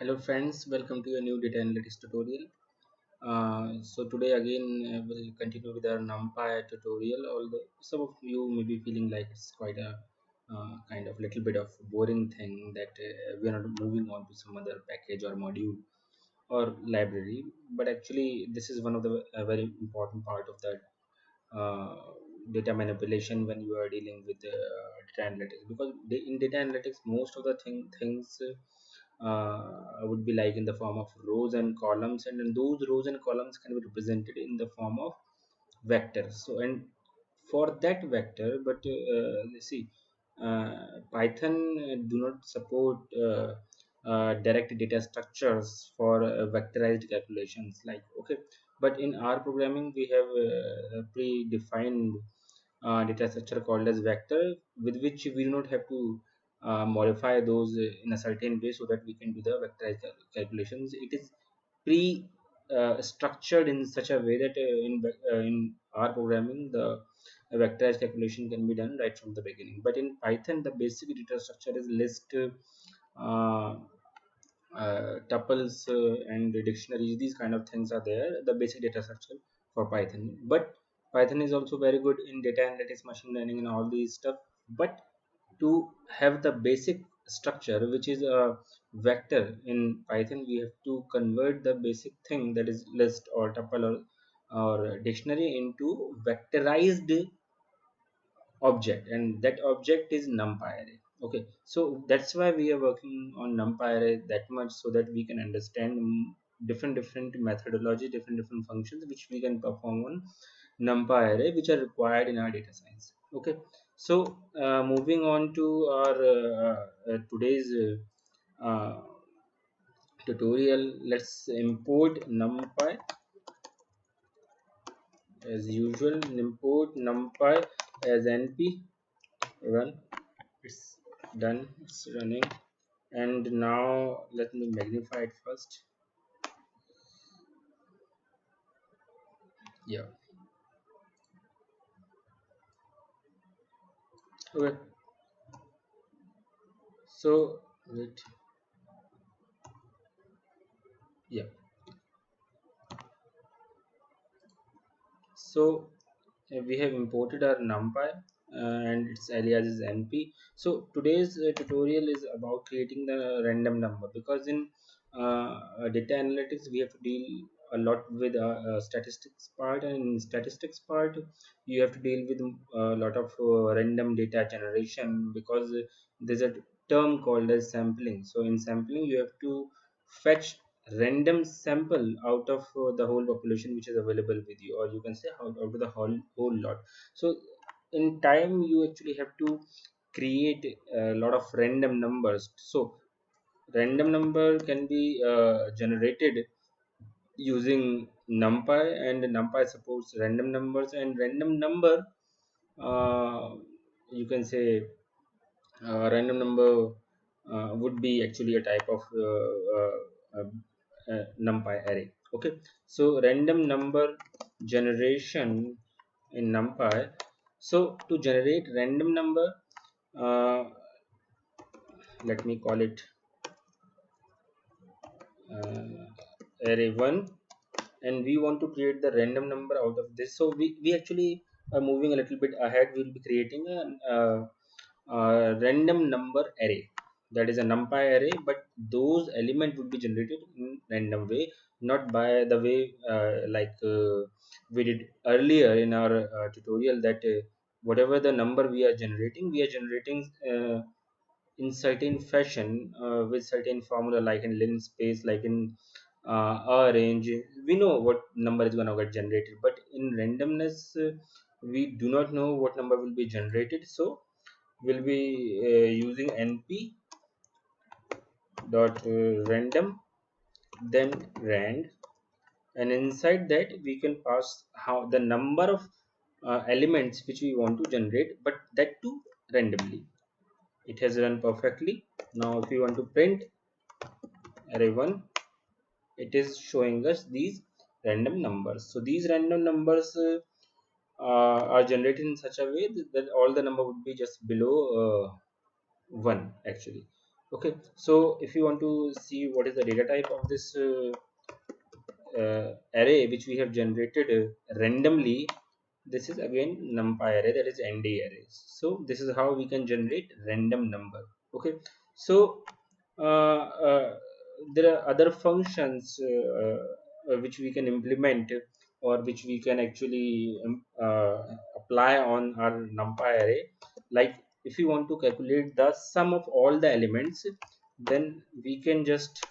Hello friends, welcome to a new data analytics tutorial. So today again we'll continue with our NumPy tutorial. Although some of you may be feeling like it's quite a kind of little bit of boring thing that we are not moving on to some other package or module or library, but actually this is one of the very important part of that uh, data manipulation when you are dealing with data analytics, because in data analytics most of the things would be like in the form of rows and columns, and then those rows and columns can be represented in the form of vectors. So and for that vector, but let's see, Python do not support direct data structures for vectorized calculations, like, okay, but in R programming we have predefined data structure called as vector, with which we do not have to modify those in a certain way so that we can do the vectorized calculations. It is pre structured in such a way that in R programming the vectorized calculation can be done right from the beginning. But in Python, the basic data structure is list, uh, tuples, and dictionaries. These kind of things are there, the basic data structure for Python. But Python is also very good in data analytics, machine learning, and all these stuff. But to have the basic structure, which is a vector in Python, we have to convert the basic thing, that is list or tuple or dictionary, into vectorized object, and that object is NumPy array. Okay, so that's why we are working on NumPy array that much, so that we can understand different methodology, different functions which we can perform on NumPy array, which are required in our data science. Okay, so moving on to our today's tutorial, let's import NumPy as usual. Import NumPy as np, run. It's done, it's running. And now let me magnify it first. Yeah. Okay, so wait. Yeah, so we have imported our NumPy, and its alias is np. So today's tutorial is about creating the random number, because in data analytics we have to deal a lot with statistics part, and in statistics part you have to deal with a lot of random data generation, because there's a term called as sampling. So in sampling you have to fetch random sample out of the whole population which is available with you, or you can say out of the whole lot. So in time you actually have to create a lot of random numbers. So random number can be generated using NumPy, and NumPy supports random numbers. And random number, uh, you can say, random number would be actually a type of NumPy array. Okay, so random number generation in NumPy. So to generate random number, uh, let me call it array 1, and we want to create the random number out of this. So we actually are moving a little bit ahead. We'll be creating a random number array, that is a NumPy array, but those element would be generated in random way, not by the way we did earlier in our tutorial, that whatever the number we are generating in certain fashion, with certain formula, like in linspace, like in a range. We know what number is going to get generated, but in randomness, we do not know what number will be generated. So we'll be using np dot random, then rand, and inside that we can pass how the number of elements which we want to generate, but that too randomly. It has run perfectly. Now if we want to print array 1, it is showing us these random numbers. So these random numbers are generated in such a way that all the number would be just below 1 actually. Okay, so if you want to see what is the data type of this array which we have generated randomly, this is again NumPy array, that is ND arrays. So this is how we can generate random number. Okay, so uh, uh, there are other functions which we can implement, or which we can actually apply on our NumPy array. Like if you want to calculate the sum of all the elements, then we can just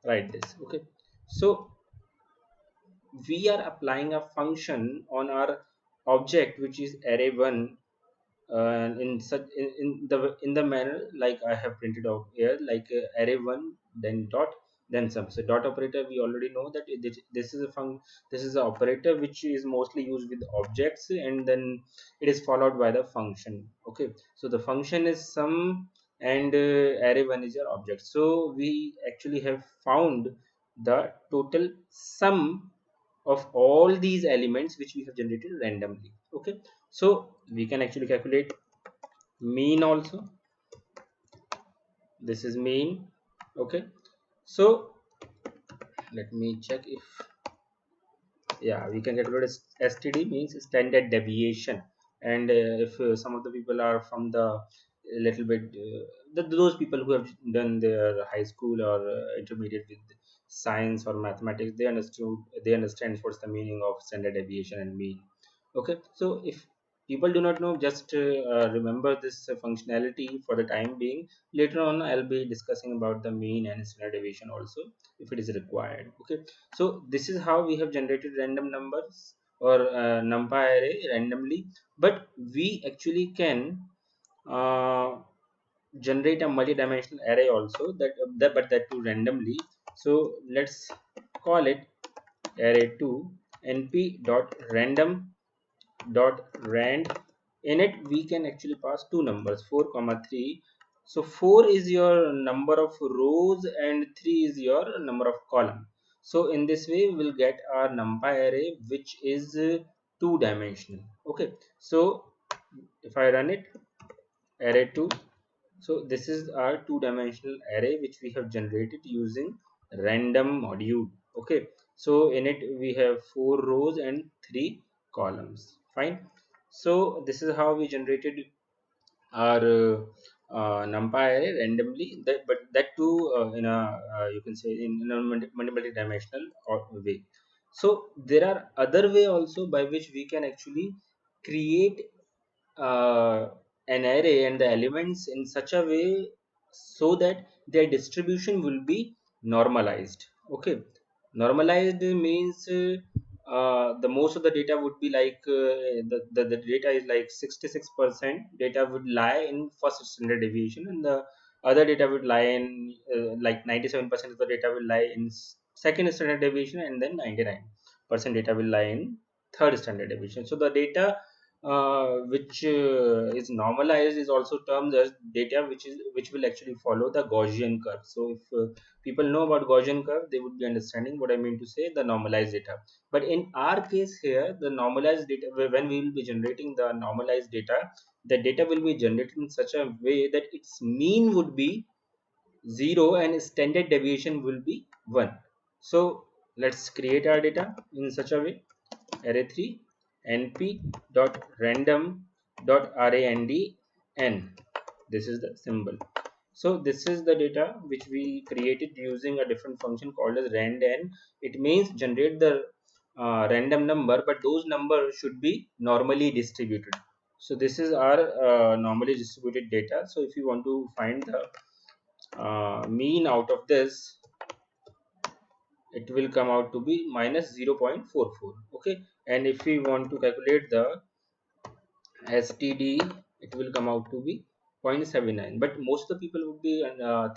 write this. Okay, so we are applying a function on our object which is array1, in the manner like I have printed out here, like array1 then dot then sum. So dot operator, we already know that this is a this is an operator which is mostly used with objects, and then it is followed by the function. Okay, so the function is sum, and array1 is your object. So we actually have found the total sum of all these elements which we have generated randomly. Okay, so we can actually calculate mean also. This is mean. Okay, so let me check if, yeah, we can calculate STD, means standard deviation. And if some of the people are from the little bit those people who have done their high school or intermediate with science or mathematics, they understand what's the meaning of standard deviation and mean. Okay, so if people do not know, just remember this functionality for the time being. Later on I'll be discussing about the mean and standard deviation also, if it is required. Okay, so this is how we have generated random numbers, or NumPy array randomly. But we actually can uh, generate a multi-dimensional array also, but that too randomly. So let's call it array2 np dot random dot rand. In it we can actually pass two numbers, 4 comma 3. So 4 is your number of rows and 3 is your number of column. So in this way we'll get our NumPy array which is two dimensional. Okay, so if I run it, array2, so this is our two-dimensional array which we have generated using random module. Okay, so in it we have 4 rows and 3 columns. Fine. So this is how we generated our NumPy array randomly. But that too in a you can say in a multi-dimensional way. So there are other way also by which we can actually create uh, an array and the elements in such a way so that their distribution will be normalized. Okay, normalized means the most of the data would be like the data is like 66% data would lie in first standard deviation, and the other data would lie in like 97% of the data will lie in second standard deviation, and then 99% data will lie in third standard deviation. So the data which is normalized is also termed as data which will actually follow the Gaussian curve. So if people know about Gaussian curve, they would be understanding what I mean to say, the normalized data. But in our case here, the normalized data, when we will be generating the normalized data, the data will be generated in such a way that its mean would be 0 and standard deviation will be 1. So let's create our data in such a way. Array3 np dot random dot rand n. This is the symbol. So this is the data which we created using a different function called as rand n. It means generate the random number, but those numbers should be normally distributed. So this is our normally distributed data. So if you want to find the mean out of this, it will come out to be minus 0.44. Okay, and if we want to calculate the STD, it will come out to be 0.79. But most of the people would be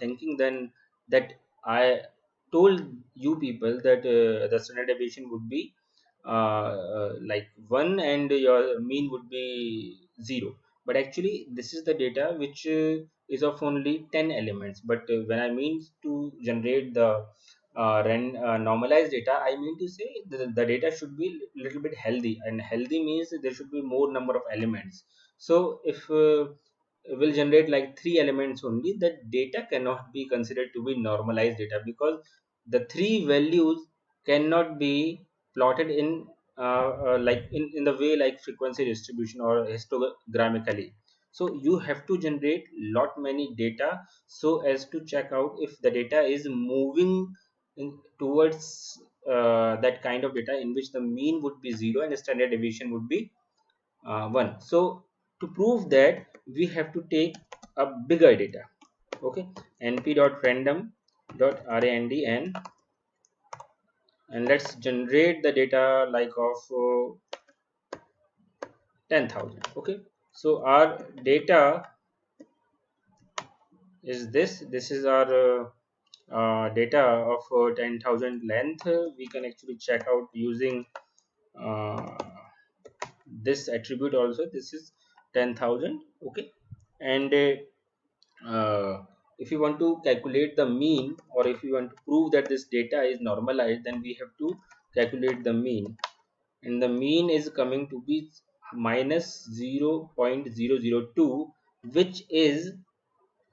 thinking then that I told you people that the standard deviation would be like 1 and your mean would be 0. But actually this is the data which is of only 10 elements. But when I mean to generate the normalized data, I mean to say the data should be little bit healthy, and healthy means there should be more number of elements. So if will generate like three elements only, that data cannot be considered to be normalized data, because the three values cannot be plotted in like in the way like frequency distribution or histogrammatically. So you have to generate lot many data so as to check out if the data is moving towards that kind of data in which the mean would be 0 and standard deviation would be 1. So to prove that, we have to take a bigger data. Okay, np.random.rand, and let's generate the data like of 10,000. Okay, so our data is this is our data of 10,000 length. We can actually check out using uh, this attribute also. This is 10,000. Okay, and if you want to calculate the mean, or if you want to prove that this data is normalized, then we have to calculate the mean, and the mean is coming to be minus 0.002, which is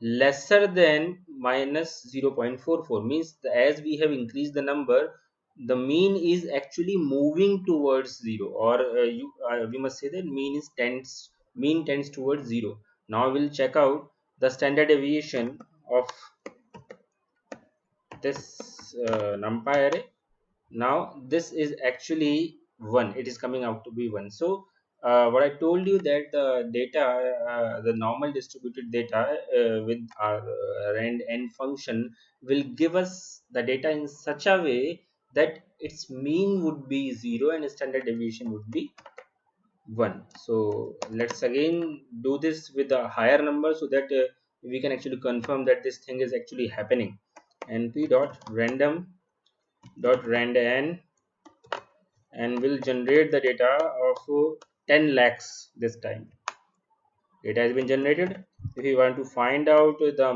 lesser than minus 0.44. Means as we have increased the number, the mean is actually moving towards 0, or we must say that mean tends towards 0. Now we'll check out the standard deviation of this NumPy array. Now this is actually 1, it is coming out to be 1. So what I told you, that the data, the normal distributed data with our rand n function will give us the data in such a way that its mean would be 0 and standard deviation would be 1. So let's again do this with a higher number, so that we can actually confirm that this thing is actually happening. np.random.randn, and will generate the data of 10 lakhs this time. Data has been generated. If you want to find out the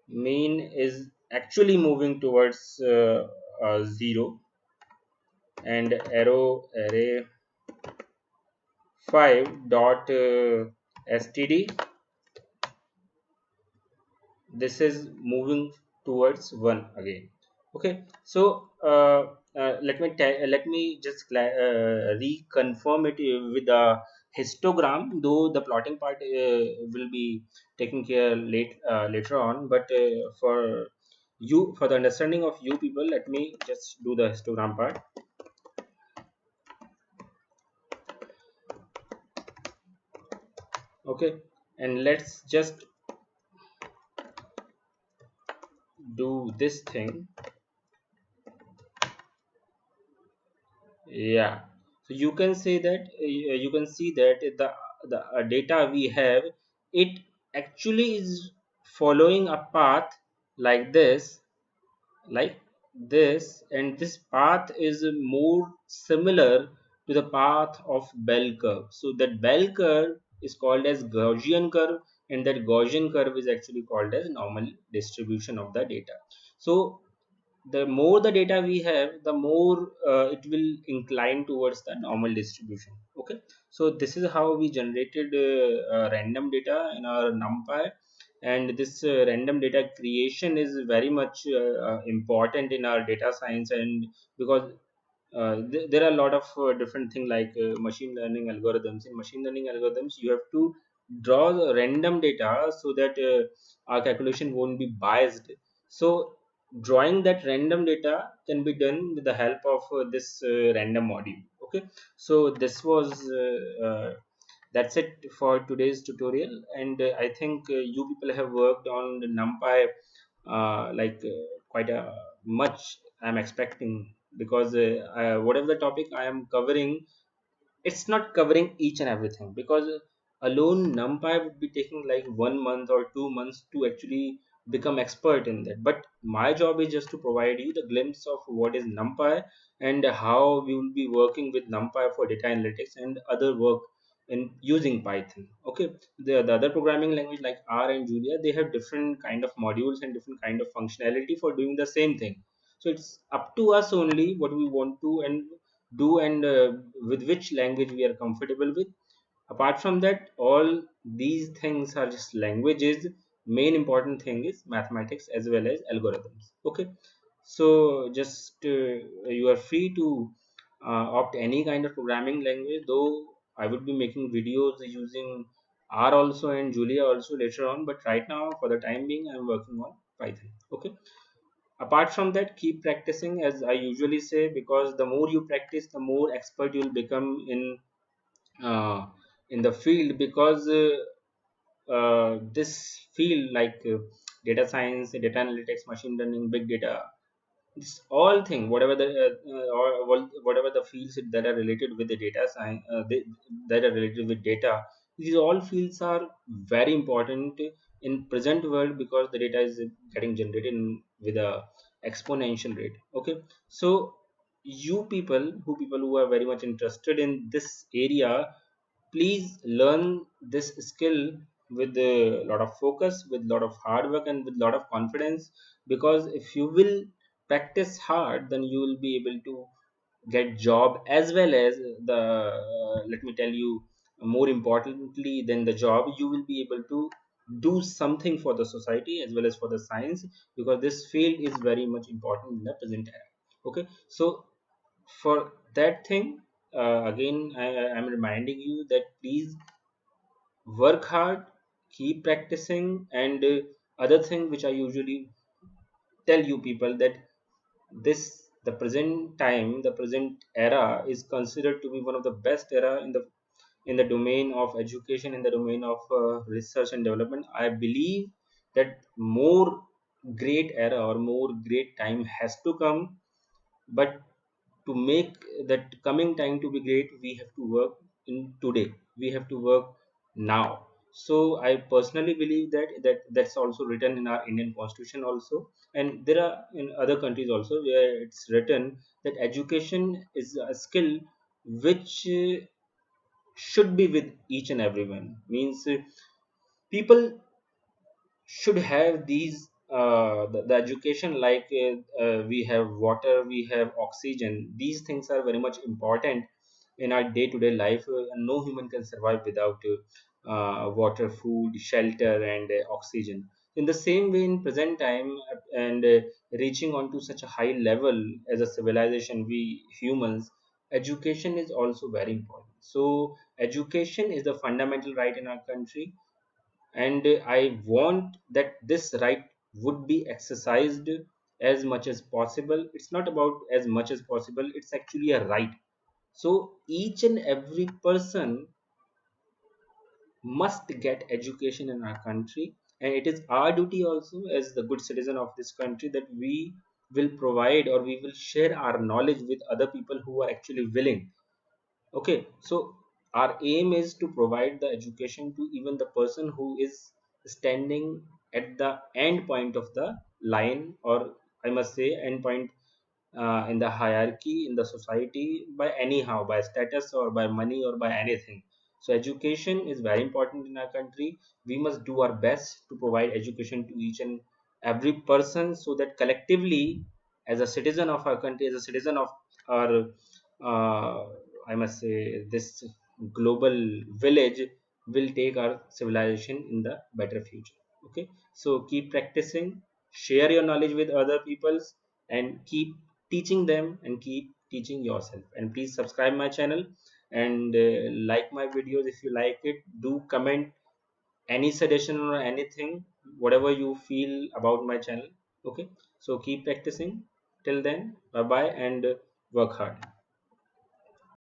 mean is actually moving towards 0, and arrow array 5 dot std, this is moving towards 1 again. Okay, so let me just reconfirm it with the histogram, though the plotting part will be taken care later on, but for the understanding of you people, let me just do the histogram part. Okay, and let's just do this thing. Yeah, so you can say that you can see that the data we have, it actually is following a path like this, and this path is more similar to the path of bell curve. So that bell curve is called as Gaussian curve, and that Gaussian curve is actually called as normal distribution of the data. So the more the data we have, the more it will incline towards the normal distribution. Okay, so this is how we generated random data in our NumPy, and this random data creation is very much important in our data science, and because there are a lot of different things like machine learning algorithms. In machine learning algorithms, you have to draw the random data so that our calculation won't be biased. So drawing that random data can be done with the help of this random module. Okay, so this was that's it for today's tutorial, and I think you people have worked on the NumPy quite a much, I'm expecting, because whatever the topic I am covering, it's not covering each and everything, because alone NumPy would be taking like 1 month or 2 months to actually become expert in that. But my job is just to provide you the glimpse of what is NumPy and how we will be working with NumPy for data analytics and other work in using Python. Okay, the other programming language like R and Julia, they have different kind of modules and different kind of functionality for doing the same thing. So it's up to us only what we want to and do, and with which language we are comfortable with. Apart from that, all these things are just languages. Main important thing is mathematics as well as algorithms. Okay, so just you are free to opt any kind of programming language, though I would be making videos using R also and Julia also later on, but right now for the time being I'm working on Python. Okay, apart from that, keep practicing, as I usually say, because the more you practice, the more expert you'll become uh, in the field. Because this field like data science, data analytics, machine learning, big data, this all thing, whatever the whatever the fields that are related with the data science, that are related with data, these all fields are very important in present world, because the data is getting generated with a exponential rate. Okay, so you people who are very much interested in this area, please learn this skill with a lot of focus, with a lot of hard work, and with a lot of confidence. Because if you will practice hard, then you will be able to get job, as well as the let me tell you, more importantly than the job, you will be able to do something for the society as well as for the science, because this field is very much important in the present era. Okay, so for that thing, again I'm reminding you that please work hard, keep practicing. And other thing which I usually tell you people, that this the present time, the present era is considered to be one of the best era in the domain of education, in the domain of research and development. I believe that more great era or more great time has to come, but to make that coming time to be great, we have to work in today, we have to work now. So I personally believe that's also written in our Indian constitution also, and there are in other countries also where it's written that education is a skill which should be with each and everyone. Means people should have these the education, like we have water, we have oxygen. These things are very much important in our day-to-day life, and no human can survive without water, food, shelter, and oxygen. In the same way, in present time, and reaching on to such a high level as a civilization, we humans, education is also very important. So education is the fundamental right in our country, and I want that this right would be exercised as much as possible. It's not about as much as possible, it's actually a right. So each and every person must get education in our country, and it is our duty also as the good citizen of this country that we will provide, or we will share our knowledge with other people who are actually willing. Okay, so our aim is to provide the education to even the person who is standing at the end point of the line, or I must say end point in the hierarchy in the society, by anyhow, by status or by money or by anything. So education is very important in our country. We must do our best to provide education to each and every person, so that collectively, as a citizen of our country, as a citizen of our uh, I must say this global village, will take our civilization in the better future. Okay, so keep practicing, share your knowledge with other peoples, and keep teaching them, and keep teaching yourself. And please subscribe my channel, and like my videos if you like it. Do comment any suggestion or anything, whatever you feel about my channel. Okay, so keep practicing. Till then, bye bye, and work hard.